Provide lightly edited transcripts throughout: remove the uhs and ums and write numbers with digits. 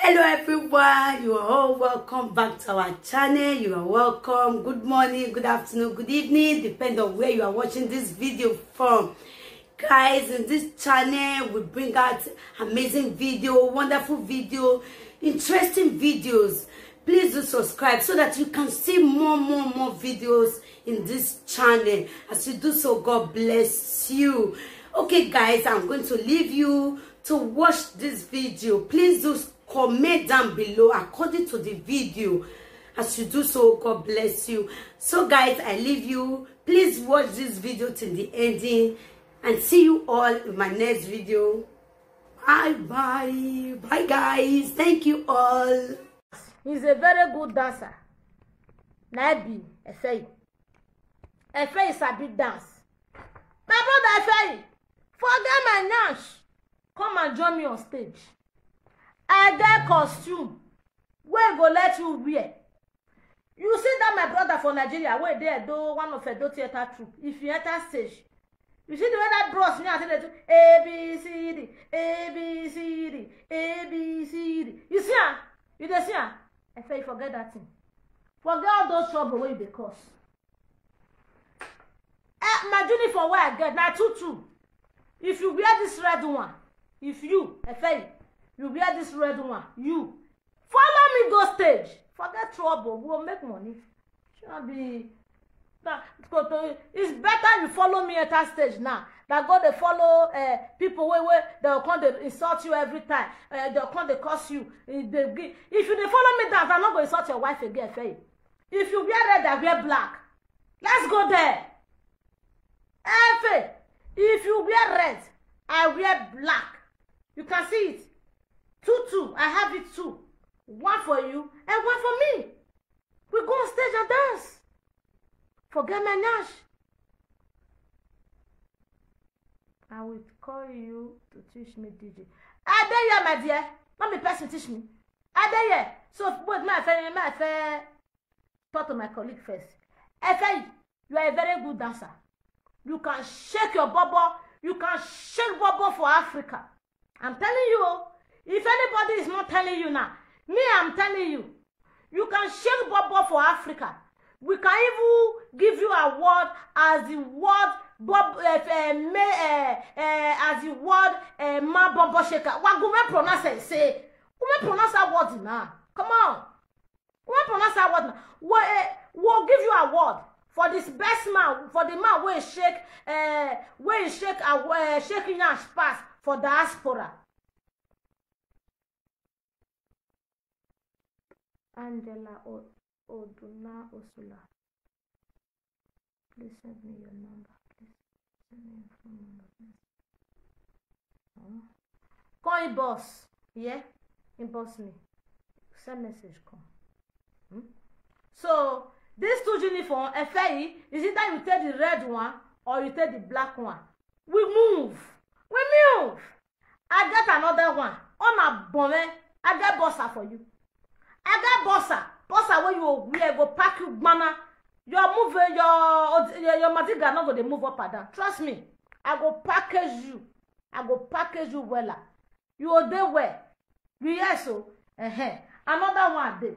Hello everyone, you are all welcome back to our channel. You are welcome. Good morning, good afternoon, good evening, depending on where you are watching this video from. Guys, in this channel we bring out amazing video, wonderful video, interesting videos. Please do subscribe so that you can see more videos in this channel. As you do so, God bless you. Okay guys, I'm going to leave you to watch this video. Please do comment down below according to the video. As you do so, God bless you. So guys, I leave you. Please watch this video till the ending and see you all in my next video. Bye guys. Thank you all. He's a very good dancer. Nabi Efei. Efei is a big dance. My brother Efei, forget my nash. Come and join me on stage. I get costume. Where go let you wear? You see that my brother from Nigeria, where they do one of a do theater troupe. If you enter stage, you see the way that bros me and say A B C D, A B C D, A B C D. You see her? You dey see her? I say forget that thing. Forget all those trouble where they cause. My uniform where I get now tutu. If you wear this red one, if you, you wear this red one, you follow me go stage. Forget trouble, we'll make money. Shall be. It's better you follow me at that stage now. That go they follow people where they'll come they insult you every time. They'll come they curse you. If you they follow me down, I'm not going to insult your wife again. If you wear red, I wear black. Let's go there. If you wear red, I wear black. You can see it. Two. I have it too. One for you and one for me. We go on stage and dance. Forget my nash. I will call you to teach me DJ. I dare you, my dear. Not me person teach me. I dare you. So wait, my friend, talk to my colleague first. Efe, you are a very good dancer. You can shake your bubble. You can shake bubble for Africa. I'm telling you. If anybody is not telling you now, me, I'm telling you. You can shake bubble for Africa. We can even give you an award as the word as the word ma bumbo shaker. What go we pronounce it? Say, we pronounce that word now. Come on, we pronounce that word now. We'll give you an award for this best man, for the man where shaking your pass for diaspora. Angela Oduna Osula. Please send me your number. Please send me your phone number. Call inbox. Yeah? Inbox me. Send message. Come. So, these two uniform, FAE, is it that you take the red one or you take the black one? We move. I got another one. On a bomb, I got bossa for you. I got bossa where you wear go pack you banana. Your move your madiga not go they move up and down. Trust me. I go package you. Well. You are there where? You hear so? Another one day.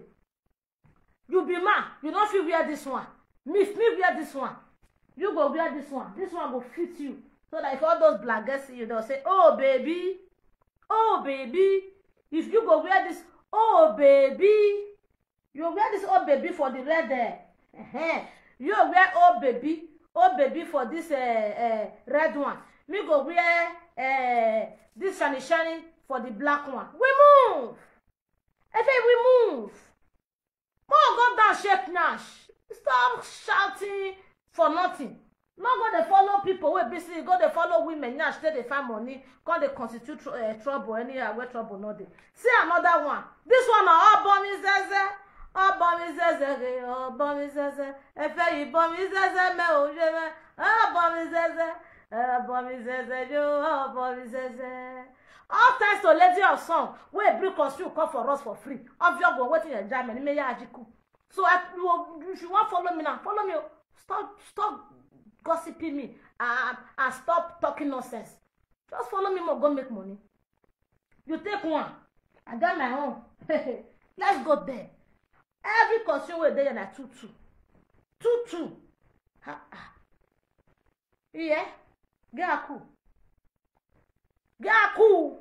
You be man. You don't feel wear this one. Me wear this one. You go wear this one. This one will fit you. So that if all those black girls see you, they'll say, oh baby. If you go wear this, oh baby, you wear this oh baby for the red you wear oh baby for this red one. Me go wear this shiny for the black one. We move. We move. Come go down, shake nash. Stop shouting for nothing. Not go to follow people who busy, go to follow women, nash, they find money, go they constitute trouble, anywhere where trouble not there. See another one. This one all bomb is there. All bomb is there. All bomb is there. If you bomb is there, me oh, all bomb is there. All bomb is there. All bomb is there. All thanks to Lady of Song, where bring costume come for us for free. Of your go waiting in Germany, me ya ajiku. So if you want follow me now, follow me. Stop gossiping me and stop talking nonsense. Just follow me more, go make money. You take one. I got my own. Let's go there. Every costume wey dey na 2-2. 2-2. Yeah. Get cool. Get cool.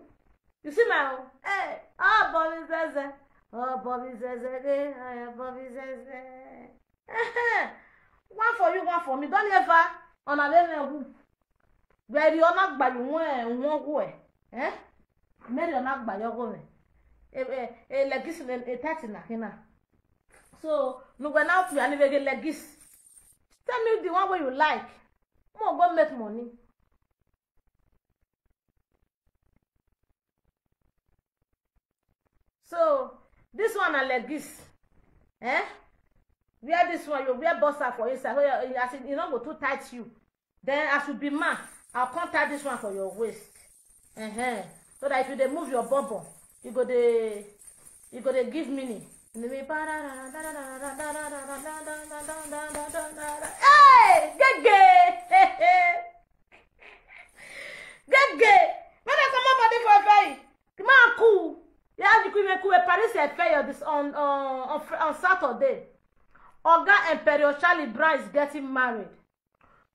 You see my own? Hey. Oh, Bobby Zeze. Oh, Bobby Zeze. Oh, Bobby Zeze. One for you, one for me. Don't ever on a level. Where you are not by one way. Eh? Mary on not by your woman. Like this, a tatina. So, no go now to any very like this. Tell me the one way you like. More go make money. So, this one I like this. Eh? Wear this one, you wear bossa for inside. You don't go too tight you. Then as you be man, I'll contact this one for your waist. So that if you move your bubble, you go to give meaning. Hey, get. When I come up body for a very, come on, cool. Yeah, you could Paris fair this on Saturday. Oga Imperial Charlie Brown is getting married.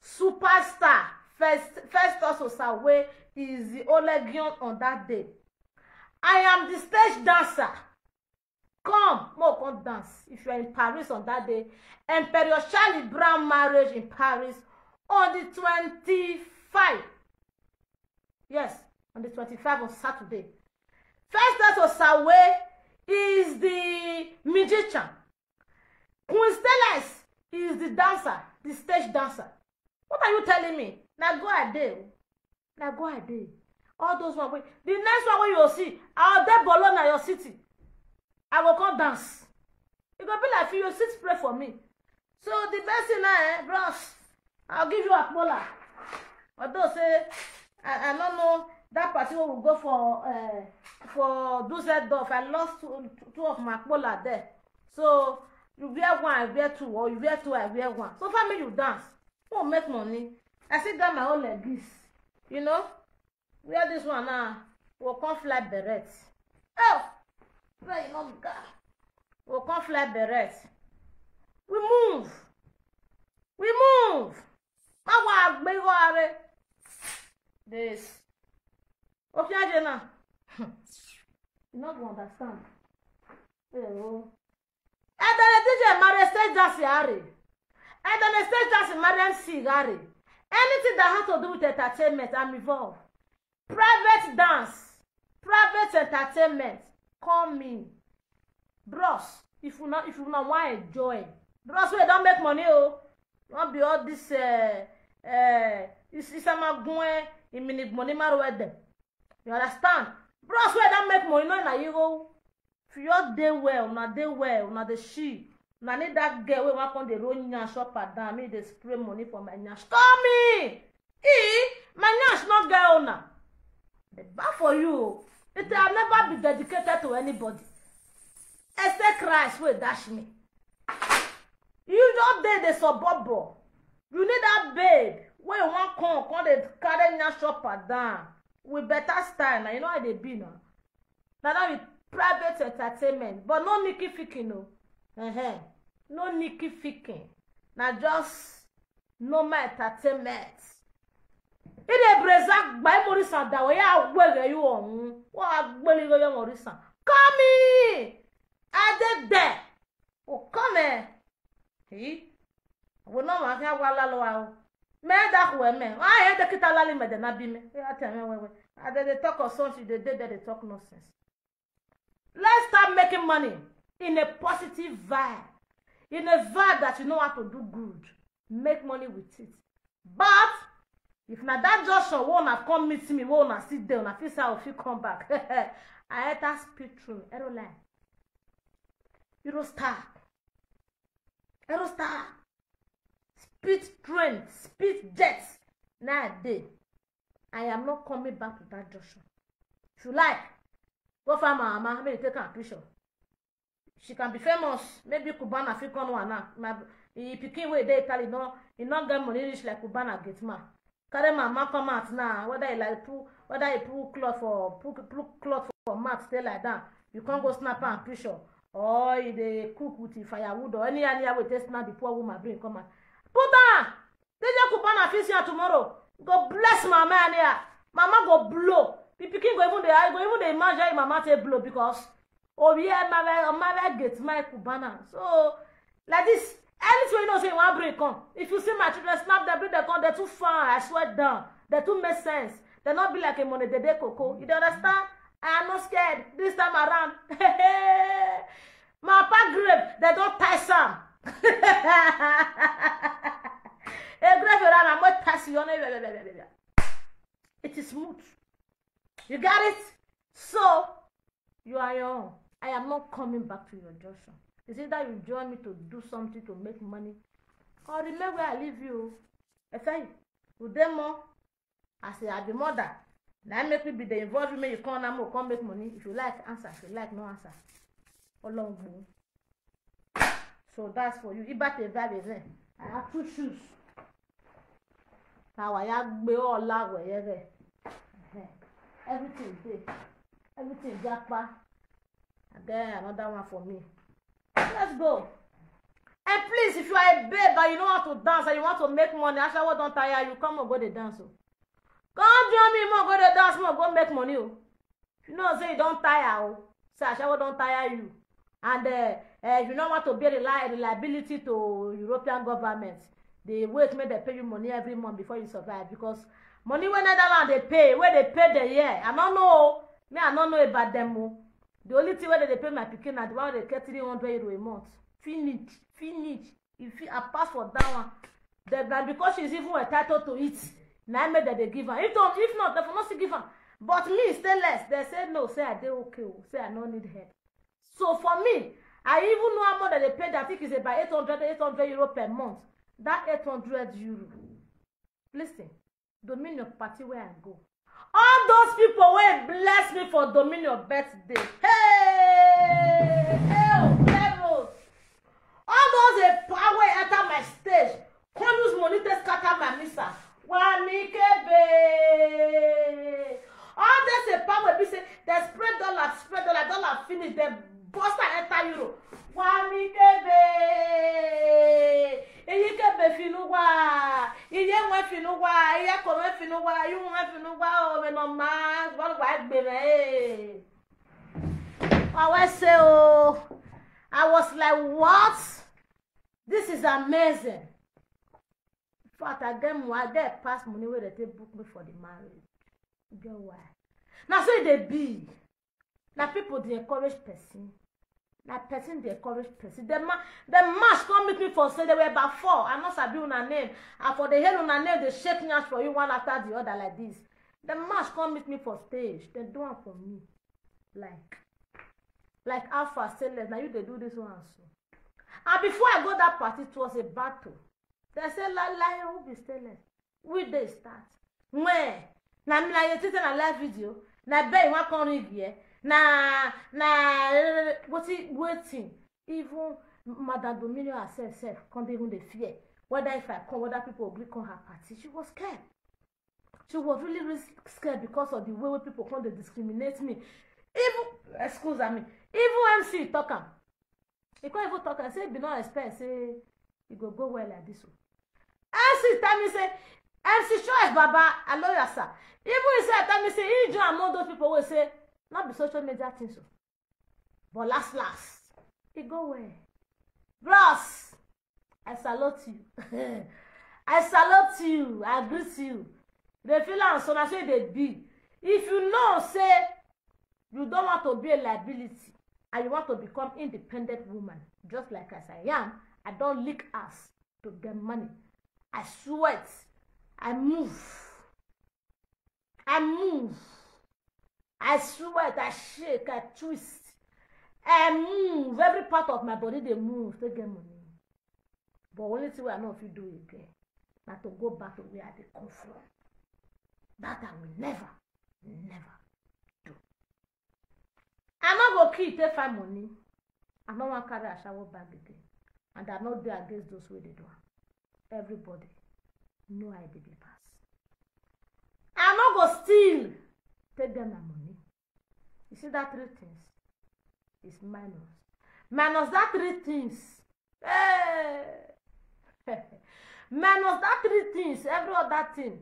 Superstar first also Sawe is the Olegion on that day. I am the stage dancer. Come, come dance. If you are in Paris on that day, Imperial Charlie Brown marriage in Paris on the 25. Yes, on the 25 on Saturday. First also Sawe is the magician. Queen Stellas is the dancer, the stage dancer. What are you telling me? Now go a day. Now go a day. All those one. The next one where you will see, I'll there Bologna your city. I will come dance. It will be like you sit pray for me. So the best thing now, bros, I'll give you a polar. Although say I don't know that party will go for Dusseldorf. I lost two of my polar there. So you wear one, I wear two, or you wear two, I wear one. So for me, you dance. Won't make money. I still got my own like this. You know? Wear this one now. We'll come fly berets. Oh! Very no God. We'll come fly berets. We move. We move. This. Okay, Jenna. You not going to understand. Oh. And then the DJ married stage dance Harry. And then the stage dance Mariam Sigari. Anything that has to do with entertainment, I'm involved. Private dance, private entertainment. Call me, bros. If you not want to join, bros, we don't make money. Oh, don't be all this. It's a going in minute money. You understand, bros? We don't make money. No, na you go. If you day well, not the she. I need that girl we want on the road nyash up and down. Me they spray money for my nyash. Call me! My nyash not girl now. Bad for you. It will never be dedicated to anybody. Except Christ will dash me. You don't date the suburb. You need that babe. Where you want come they carry nyash up and down. With better style. Now you know how they be now. Now with private entertainment. But no Nicky Ficky no. No Nicky Ficky. Now just normal entertainment. It is Brazil by Morrison that way. I will you on. What will you go, Morrison? Come here. I did that. Oh, come here. He will not want to have a lot. Man, that way, man. I had the Kitalali made the Nabime. I tell me, I did the talk of something. They did that they talk nonsense. Let's start making money in a positive vibe. In a vibe that you know how to do good. Make money with it. But if na that Joshua won't come meet me, won't sit there, I feel how if you come back. I had that speed through aeroline. Eurostar. Speed train, speed jets. Now I am not coming back to that Joshua. If you like, go find my mama, maybe take a picture. She can be famous, maybe Cubana African one now. He picking way they Italy, no, he not get money rich like Cubana get man. Carry my mama come out now, whether he like put cloth for mat, stay like that. you can't go snap and picture, or they cook with the firewood or any way they snap the poor woman bring come on. Put on! DJ Cubana fix here tomorrow. Go bless my man here. Mama go blow. The pikin go even the imagine mama take blow because yeah, my get my Cubana. So like this, anything you know say you want bring come. If you see my children snap them, bring them come. They're too far. I swear down. They too make sense. They not be like a money they cocoa. You understand? I am not scared this time around. My papa grape, they don't tie some. A grape around, I'm not passing on it. It is smooth. You got it? So, you are your own. I am not coming back to your junction. It's either you join me to do something to make money, or remember where I leave you. I say, with them more, I say, I be mother. Now make me be the involvement, you come make money. If you like, answer. If you like, no answer. Along boom. So that's for you. Ibate vibe. I have 2 shoes. Now I have be all lag wherever. Everything there. Everything jackpot. And then another one for me. Let's go. And please, if you are a babe and you know how to dance and you want to make money, actually what don't tire you, come and go to dance. Come join me, more go to dance, more go make money. If you know say you don't tire, say actually what don't tire you. And if you don't want to be reliability to European government, they wait make they pay you money every month before you survive. Because money when Netherlands they pay, where they pay the year. I don't know. Me, I don't know about them. The only thing where they pay my pikin at the one they get €300 a month. Finish. If I pass for that one, then because she's even entitled to it, now I made that they give her. If not, they will not give her. But me, still less. They say no. Say I did okay. Say I don't need help. So for me, I even know how much that they pay. I think it's about 800 euro per month. That 800 euro. Listen, Dominion party where I go. All those people will bless me for Dominion birthday. Hey, levels. All those power enter my stage. Come use money to scatter my missa. Wamikebe. All this power be say they spread dollar finish. They bust enter euro. Wamikebe. Iyikebe finuwa. Iye finuwa. Iye kome finuwa. You finuwa. Oh, me no man. What gbere? I was like, what? This is amazing. In fact, I get past money where they book me for the marriage. Get why? Now so they be. Now people they encourage person. Now person they encourage person. The match come meet me for say they were about 4. I'm not sabi una name. And for the hell una name they shake hands for you one after the other like this. The match come meet me for stage. They do it for me. Like Alpha Sellers. Now you they do this one so. And before I go that party, it was a battle. They say lie who be stainless. We they start. When na me na you na live video. Na be one come ring here. Na what's it waiting? Even Madame Dominion herself can't even the fear. Whether if I come, whether people agree come her party. She was scared. She was really scared because of the way people come to discriminate me. Even excuse me. Even MC talk am. He can't even talk and say be not expect say you go well like this. MC tell me say MC choice Baba I know you sir. Even he say tell me say he join among those people will say not be social media things so. But last he go well. Bros, I salute you. I salute you. I greet you. They feel am so na say they be. If you know say you don't want to be a liability and you want to become independent woman, just like as I am, I don't lick ass to get money. I sweat. I move. I sweat. I shake. I twist. I move. Every part of my body they move to get money. But only thing I know if you do it again, not to go back to where they come from. That I will never do. I'm not going to take find money. I don't want to carry a shower bag again. And I'm not there against those way they do. Everybody know I did pass. I'm not going to steal. Take them my money. You see that 3 things? is minus. Minus that 3 things. Hey. Minus that 3 things, every other thing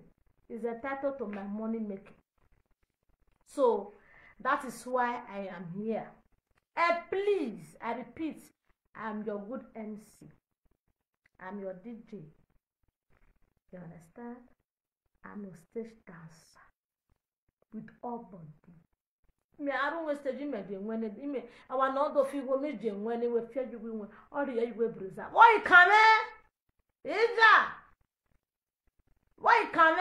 is entitled to my money making. So that is why I am here. And please, I repeat, I'm your good MC. I'm your DJ. You understand? I'm your stage dancer with all body. Me, I don't waste stage me when it me. I want not to feel me when it will fear you when all the you will preserve. Why come why come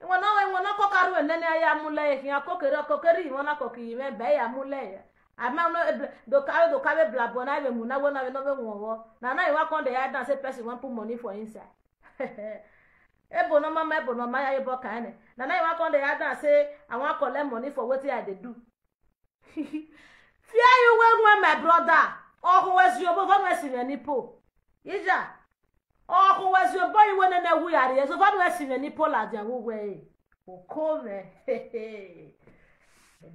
when I cook out and then I am mulay, you are cookery, one a cookie, you may buy a mulay. I am not the carry blab when I will not want another one. Now I walk on the yard and say, person want put money for inside. Ebo no my ebo kind. Now I walk on the yard and say, I want to collect money for what I do. Fear you when my brother, or who was your boy, in any po. Ija. Oh, who was your boy when we are here? So far, we're seeing any polar way. Oh, come,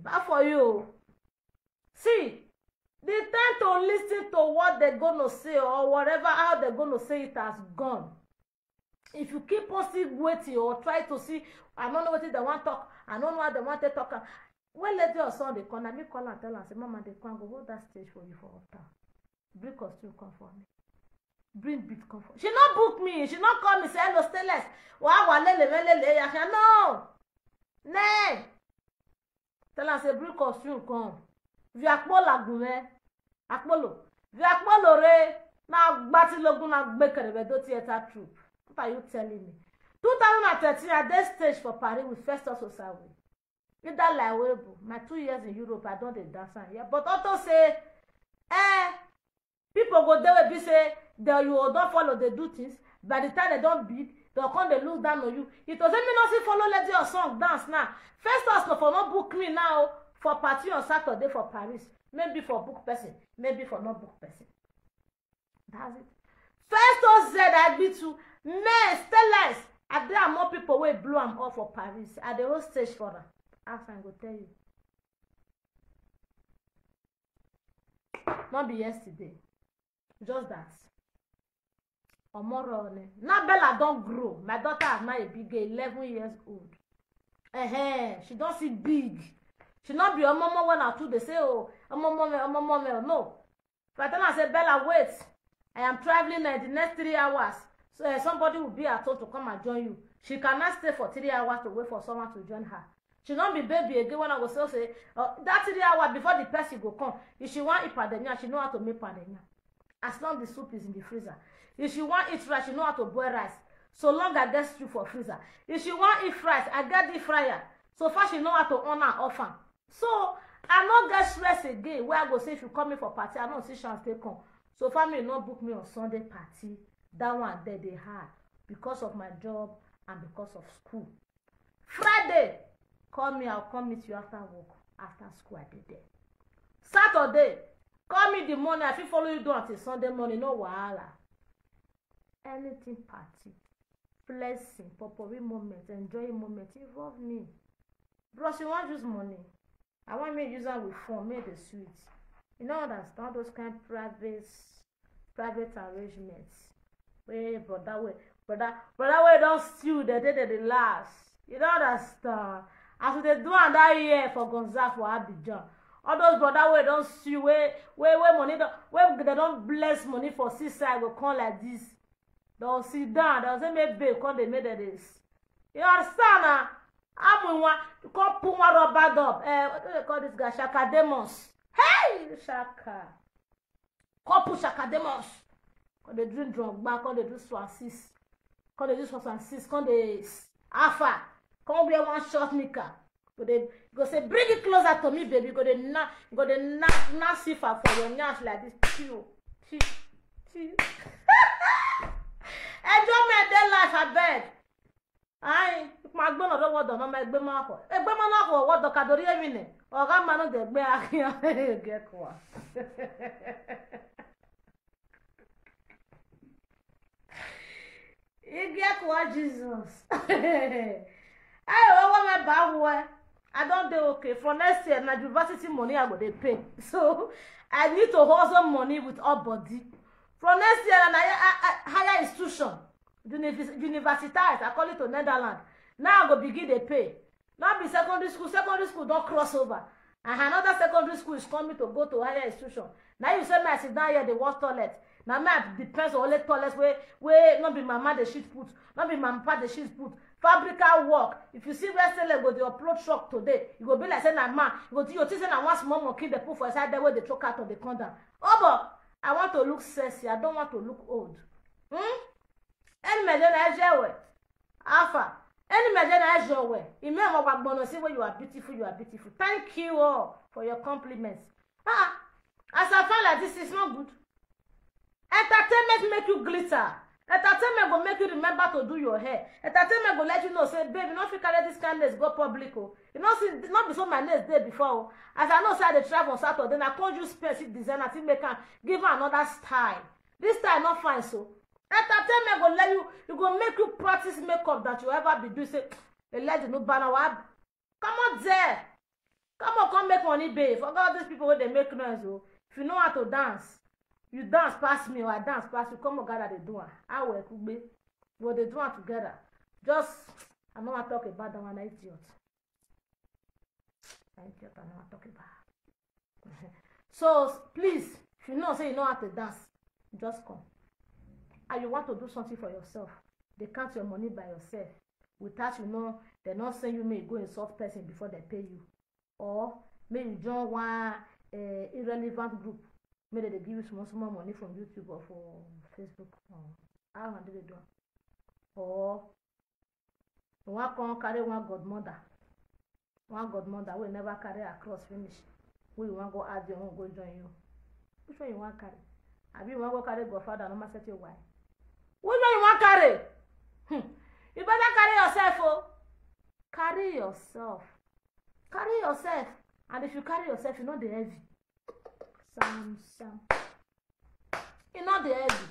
bad for you. See, they tend to listen to what they're gonna say or whatever how they're gonna say it has gone. If you keep on still waiting or try to see, I don't know what they want to talk, I don't know what they want to talk. When let your son they come, me call and tell and say, Mama, they can't go hold that stage for you for altar. Bring costume come for me. Bring bit comfort. She not book me. She not call me say hello stainless. Wow, no. Nay. Tell her say bring costume come. Vi akpola gume. Akpolo. Vi akpolo re. Na gbati logun na gbe kerebe do theater troupe. What are you telling me? 2013 at this stage for Paris with Festus Osawe. You that like Weibo. My 2 years in Europe, I don't dance here. But also say, people go there will be say that you don't follow they do things. By the time they don't beat, they'll come they look down on you. It doesn't mean nothing follow let your song dance now. First us for not book me now for party on Saturday for Paris. Maybe for book person, maybe for not book person. That's it. First us said I be to men stainless. And there are more people will blow them off for Paris. At the whole stage for them. As I go tell you. Not be yesterday. Just that. Tomorrow, now Bella don't grow. My daughter is now a big girl, 11 years old. She don't see big. She not be a mama when I two they say, oh, a mama, no. But then I say, Bella, wait. I am traveling in the next 3 hours. So somebody will be at home to come and join you. She cannot stay for 3 hours to wait for someone to join her. She not be baby again when I was say, that 3 hours before the person go come. If she want eat padenya, she know how to make padenya. As long as the soup is in the freezer. If she want eat rice, she know how to boil rice. So long I get stew for freezer. If she want eat rice, I get the fryer. So far she know how to honor and offer. So I not get stress again. Where I go say if you come in for party, I don't see chance they come. So family not book me on Sunday party. That one there they had because of my job and because of school. Friday, call me, I'll come meet you after work. After school, I did there. Saturday, call me the morning. I feel follow you do until Sunday morning. No wahala. Anything party, blessing, potpourri moment, enjoying moment, involve me. Bros, you want use money? I want me to use that with fun, make the sweet. You know understand those kind of private arrangements. Wait, brother, we don't steal the day they last. You know understand? As they do on that year for Gonzaga for Abidjan. All those brother we don't steal, where money don't, where they don't bless money for seaside will come like this. They'll sit down, they'll say make babe, come they made this. You understand now? I'm in one, you can't put one rubber up. What do they call this guy? Shaka Demons. Hey, Shaka. Come put Shaka Demons. Come they drink drunk back, come they do swansis. Come they do swansis, come they alpha. Come wear one short knicker. Go say, bring it closer to me, baby. Go they knock sifa for your nyash like this. Chill. Enjoy my day life, I beg. Aye, my gbọ́n ọ̀dọ́ wọ́dọ̀ náà máa ẹgbẹ́ máa kọ̀. Ẹgbẹ́ máa náà kọ̀ wọ́dọ̀ kàdórí ẹ̀mí nì. Ọ̀gá máa ń dẹ̀ gbé akínyàn gẹ̀kọ̀. Igẹ̀kọ̀ Jesus. Ayọ̀ owó mi bá wọ ẹ. I don't do okay. For next year, na university money I go dey pay. So I need to hustle money with all body. From next year, na higher institution, universities, I call it to Netherlands. Now I go begin dey pay. Not be secondary school. Secondary school don't cross over. And another secondary school is coming to go to higher institution. Now you say me I sit down here, they wash toilet. Now me I depends on all the toilets where not be mama the shit put, not be mama papa the shit put. Fabrical work. If you see where seller go the upload truck today, you go be like saying that man, you go think say na one small monkey they put for inside there where they truck out of the condom. Oh but I want to look sexy, I don't want to look old. Any measure I way. Alpha. Any measure I show way. You may have say where you are beautiful, you are beautiful. Thank you all for your compliments. As I find like this is not good. Entertainment make you glitter. Entertainment will make you remember to do your hair. Entertainment will let you know, say, baby, not if carry this kind of go public. Oh. You know, see, not before my next day before. As I know, say I travel on Saturday, then I call you specific designer to make her give her another style. This style not fine, so. Entertainment will let you, it will make you practice makeup that you ever be doing. Say, a lady no banner. Come on there. Come make money, babe. Forget all these people where they make noise. Oh. If you know how to dance. You dance past me or I dance past you. Come on, gather the door. I will could be. But they do it together. Just, I know I talk about that one, idiot. Idiot, I know I talk about. So, please, if you know, say you know how to dance, just come. And you want to do something for yourself. They count your money by yourself. Without you know, they're not saying you may go in soft person before they pay you. Or, may you join one irrelevant group. Maybe they give you small money from YouTube or for Facebook. How do they do? Or one can carry one godmother. One godmother will never carry across finish. Who you want to go add your own, go join you. Which one you want to carry? Have you want to carry godfather no matter your wife? Which one you want to carry? You better carry yourself, oh. Carry yourself. Carry yourself. And if you carry yourself, you know the heavy. Sam. You know the heavy.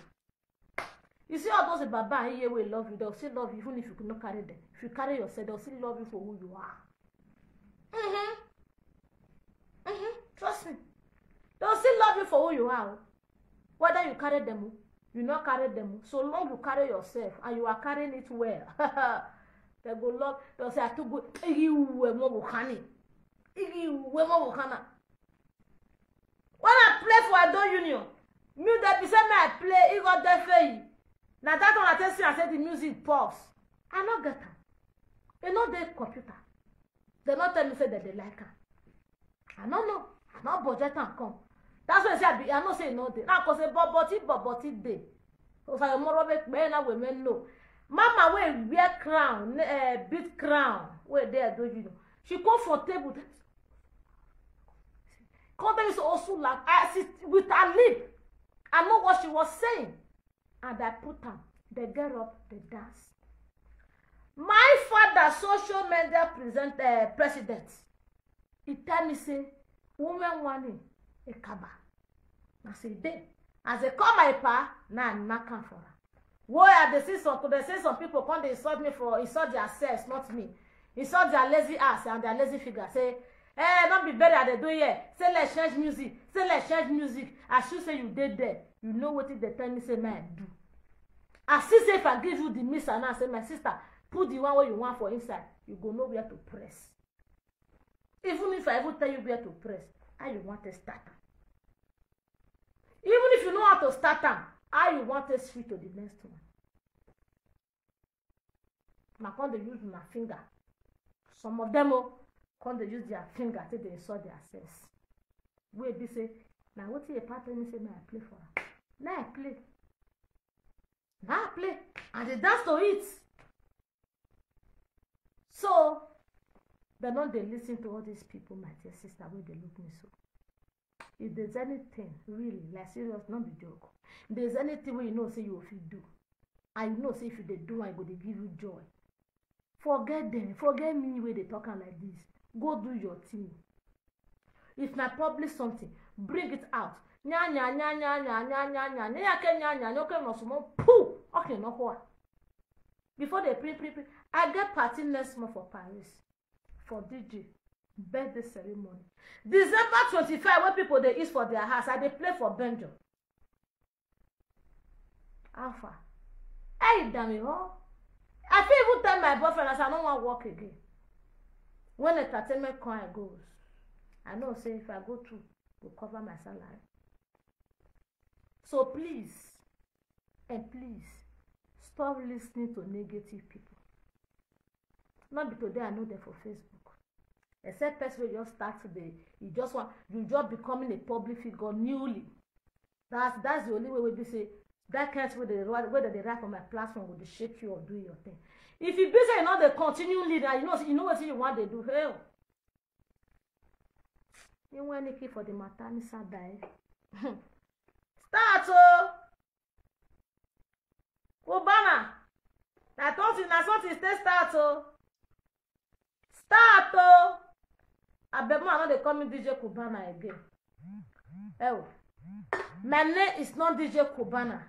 You see all those baba here will love you. They'll still love you even if you could not carry them. If you carry yourself, they'll still love you for who you are. Trust me. They'll still love you for who you are. Whether you carry them, you not carry them. So long you carry yourself and you are carrying it well. They go love. They'll say, I took good. When I play for Ado Union, me that beside me I play, he got the fee. Now that one I tell you, I said the music pause. I not get them. They know their computer. They not tell me say that they like them. I don't know. I not budget and come. That's why I say I not say no day. Now cause a boboti day. So I more of it men and women know. Mama wear crown, big crown. Where they Ado Union. She comfortable. Condom is also like I sit with her lip. I know what she was saying. And I put them. They get up, they dance. My father, social media president, he tell me, say, women wanting a kaba. I say, they. As they call my pa, now I'm not come for her. Why they say some people come, they insult me for insult their selves, not me. Insult their lazy ass and their lazy figure. Say, don't be better at the do here. Say let's change music. Say let's change music. I should say you did there. You know what it they tell me say man do. I see say if I give you the miss and I say my sister, put the one where you want for inside. You go know where to press. Even if I ever tell you where to press, how you want to start them. Even if you know how to start them, how you want to switch to the next one. Now come they use my finger. Some of them come they use their finger till they insult themselves. Wait, they say, now what is a pattern? Me say, now I play for her. Now I play. Now I play. And they dance to it. So, they don't they listen to all these people, my dear sister, where they look me so. If there's anything, really, like serious, not be joke. If there's anything where you know, say you will do. And you know, say if you they do, I go they give you joy. Forget them. Forget me where they talking like this. Go do your thing. If I publish something, bring it out. Nya nya nya nya nya nya nya nya nya nya nya nya okay no small poo okay no what. Before they pre I get party next month for Paris for DJ. birthday ceremony. December 25, when people they eat for their house, I they play for banjo. Alpha. Hey, damn it, huh? I feel even tell my boyfriend as I don't want to work again. When entertainment coin goes, I know say if I go to, will cover my salary. So please, and please, stop listening to negative people. Not be today I know them for Facebook. Except person will just start today. You just becoming a public figure newly. That's the only way we say that can't whether they write on my platform will shake you or do your thing. If you busy you know they continue leader, you know what you want they do. Hell. You want any key for the maternity die. Start oh Cubana. I thought it's something stay start oh. Start oh. I bet more they call me DJ Cubana again. Oh. My name is not DJ Cubana.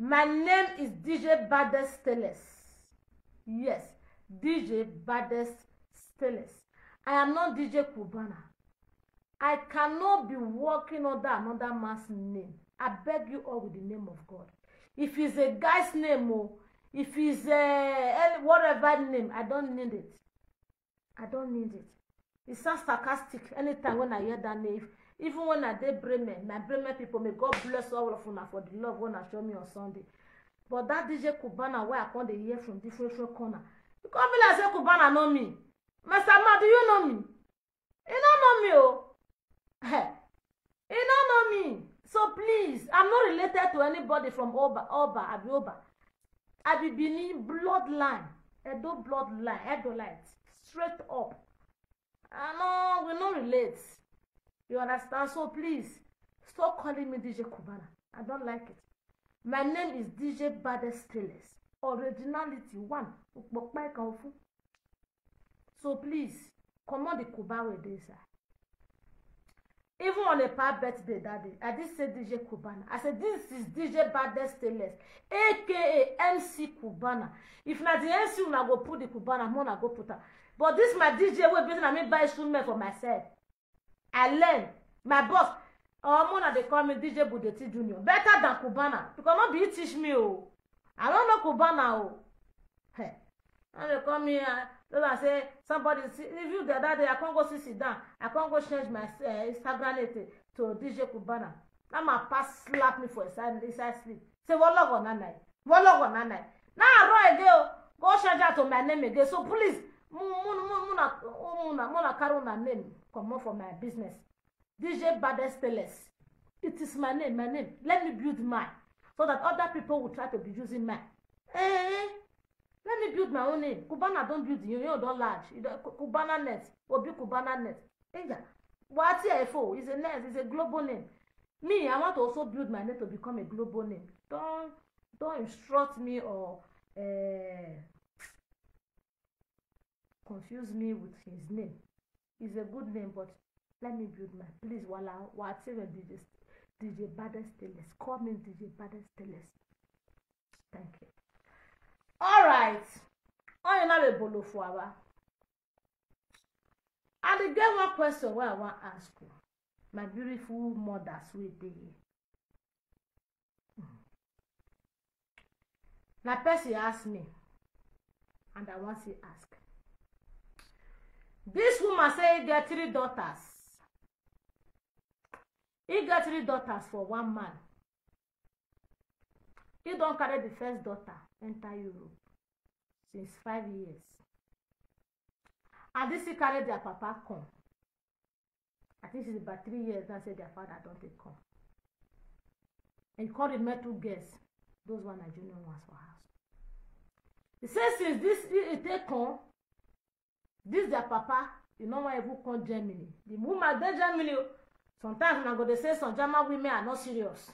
My name is DJ Baddest Stainless. Yes, DJ Baddest Stainless. I am not DJ Cubana. I cannot be working under another man's name. I beg you all with the name of God. If it's a guy's name or if it's whatever name, I don't need it. I don't need it. It sounds sarcastic anytime when I hear that name. Even when I did Bremen, my Bremen people, may God bless all of you for the love when I show me on Sunday. But that DJ Cubana, where I come to hear from different corner, you can't be like say Cubana know me. Master Ma, do you know me? You don't know me, oh. You don't know me. So please, I'm not related to anybody from Oba, Abi Oba. I be Benin bloodline, Edo bloodline, Edolite, straight up. I know we don't relate. You understand? So please, stop calling me DJ Cubana. I don't like it. My name is DJ Baddest Stainless. Originality one. So please, come on the Cuban with this. Even on a past birthday that day, I did say DJ Cubana. I said this is DJ Baddest Stainless, aka MC Cubana. If not the MC, I go put the Cubana, I'm gonna go put her. But this my DJ will be I buy instrument for myself. I learn. My boss, Mona they call me DJ Budeti Junior. Better than Cubana. Because not be teach me oh. I don't know Cubana oh. Hey. And they call me they say somebody if you the other day I can't go sit down. I can't go change my Instagram name to DJ Cubana. Now my pass slap me for inside sleep. Say what log on that night. What log on that night. Now I run again. Go change out to my name again. So please Mona carry my name. Come on for my business. DJ Baddest Stainless. It is my name, Let me build mine. So that other people will try to be using mine. Let me build my own name. Cubana don't build you don't large. Cubana net. Or be Cubana net. What's CFO? It's a net, it's a global name. Me, I want to also build my name to become a global name. Don't instruct me or confuse me with his name. It's a good name, but let me build my please whatever DJ Baddest Stainless. Call me DJ Baddest Stainless. Thank you. Alright. Oh, you know a bolo for our. And again one question where I want to ask you. My beautiful mother, sweet day. Now person asked me, and I want to ask. This woman say he get 3 daughters. He got 3 daughters for one man. He don't carry the first daughter enter Europe since 5 years. And this he carry their papa come. I think it's about 3 years now say their father don't take come. And he called the metal girls. Those one Nigerian ones for house. He says since this he take come. This their papa, you know why who come Germany. The woman they Germany. Sometimes I'm going to say some German women are not serious.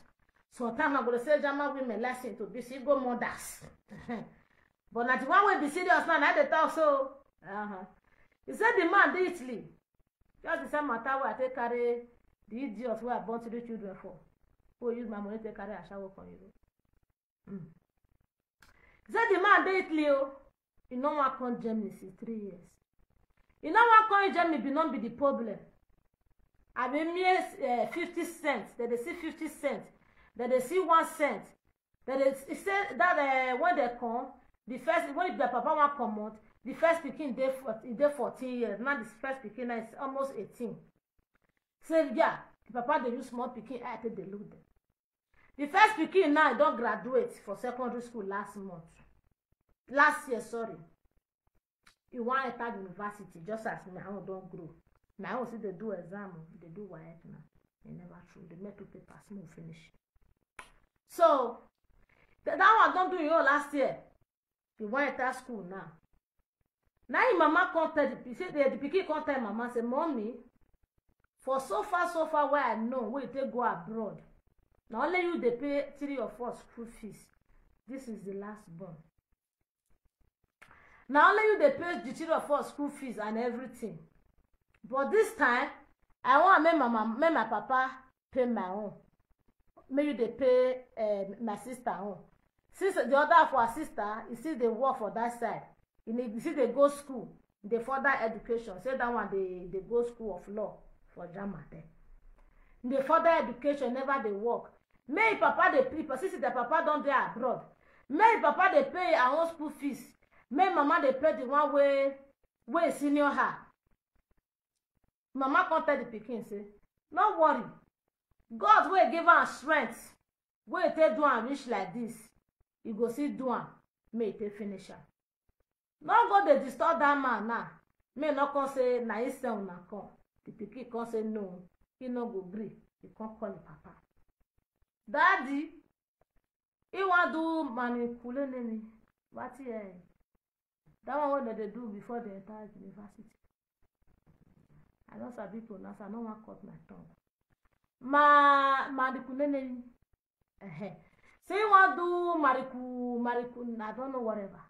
Sometimes I'm going to say German women listen to be single mothers. But not the one will be serious now. I talk so. He said the man did Italy. Just the same matter where I take carry the idiots who are born to the children for. Who use my money to carry a shower for you. He said the man did Italy. He no one come Germany since 3 years. You know what coin Jamie be not be the problem. I mean, 50 cents. That they see 50 cents. That they see 1 cent. That it said that when they come, the first when the papa want come out, the first pikin they 14 years. Now the first pikin is almost 18. So yeah, the papa they use small pikin. I take the load them. The first pikin now don't graduate for secondary school last year. Sorry. You want to enter university just as my own don't grow. My own see they do exam, they do WAEC now. They never true. They make 2 papers, no finish. So that one don't do you last year. You want to enter school now. Now your mama contact the pikin contact mama say, "Mommy, for so far where I know where they go abroad. Now only you they pay 3 or 4 school fees. This is the last born. Now only you they pay the 3 or 4 school fees and everything. But this time, I want to make my papa pay my own. Maybe they pay my sister own. Since the other for her sister, you see they work for that side. You see they go school, they further education. Say that one they go school of law for Jama there. They further education, never they work. May papa they pay, since the papa don't dey abroad. May papa they pay her own school fees. May mama they pay the one way senior her. Mama come tell the pikin say, "No worry. God will give her strength. Wey take do am reach like this. You go see do am, may take finish am. No go dey disturb that man now. May no come say na him say una come. The pikin come say no, he no go gree. He come call him papa. Daddy, he want do manipulate. What here? That one what they do before they enter university. I don't sabi pronounce. I don't want to cut my tongue. Marikulene. Say you want do mariku. I don't know whatever.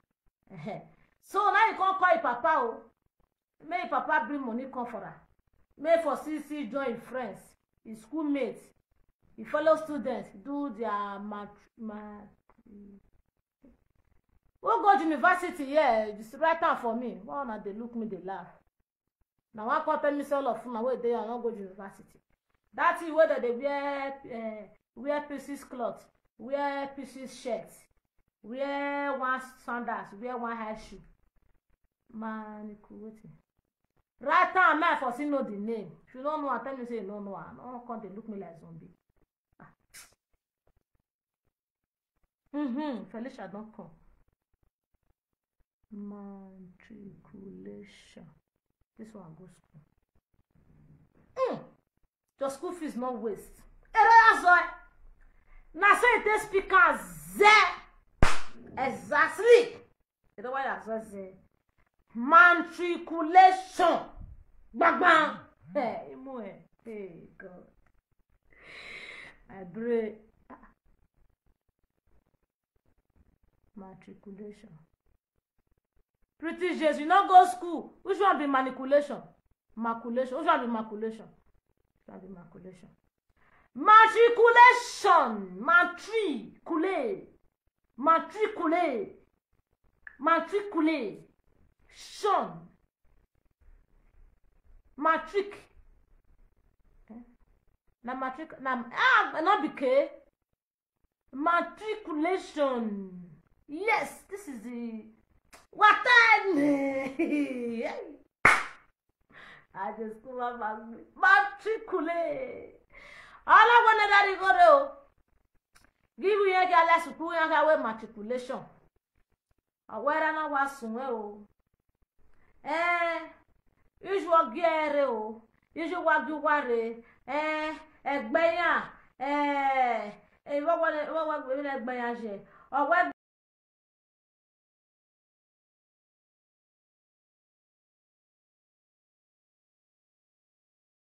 So now you can't call your papa. Oh. May papa bring money come for her. May for CC join friends, his schoolmates, his fellow students do their who go to university? Yeah, just write down for me. Why not they look me, they laugh. Now one come tell me say all of them where they are not go to university. That's the way that they wear pieces cloth, wear pieces shirts, wear one sandals, wear one high shoe. Man, waiting. Right now, man, for see know the name. If you don't know, I tell me say you don't know. I don't come they look me like zombie. Felicia don't come. Matriculation. This one go school. Your school fees not waste. Now say it speaker Z exactly. You know why that's say matriculation. Bang bang. Hey God. I pray. Matriculation. Pretty Jesus, you not go school. Which one be manipulation? Maculation. Which one be maculation? Which one be maculation? Matriculation. Matriculate. Matriculate. Matriculate. Sean. Matric. Na matric. Na not BK. Matriculation. Yes, this is the what time? I just come up and matriculate. All I want that go there. Give you a girl less school and have matriculation. Aware na wa sunwe o. Usual gear o. Usual waguware. Egbeyan. What egbeyan je. Or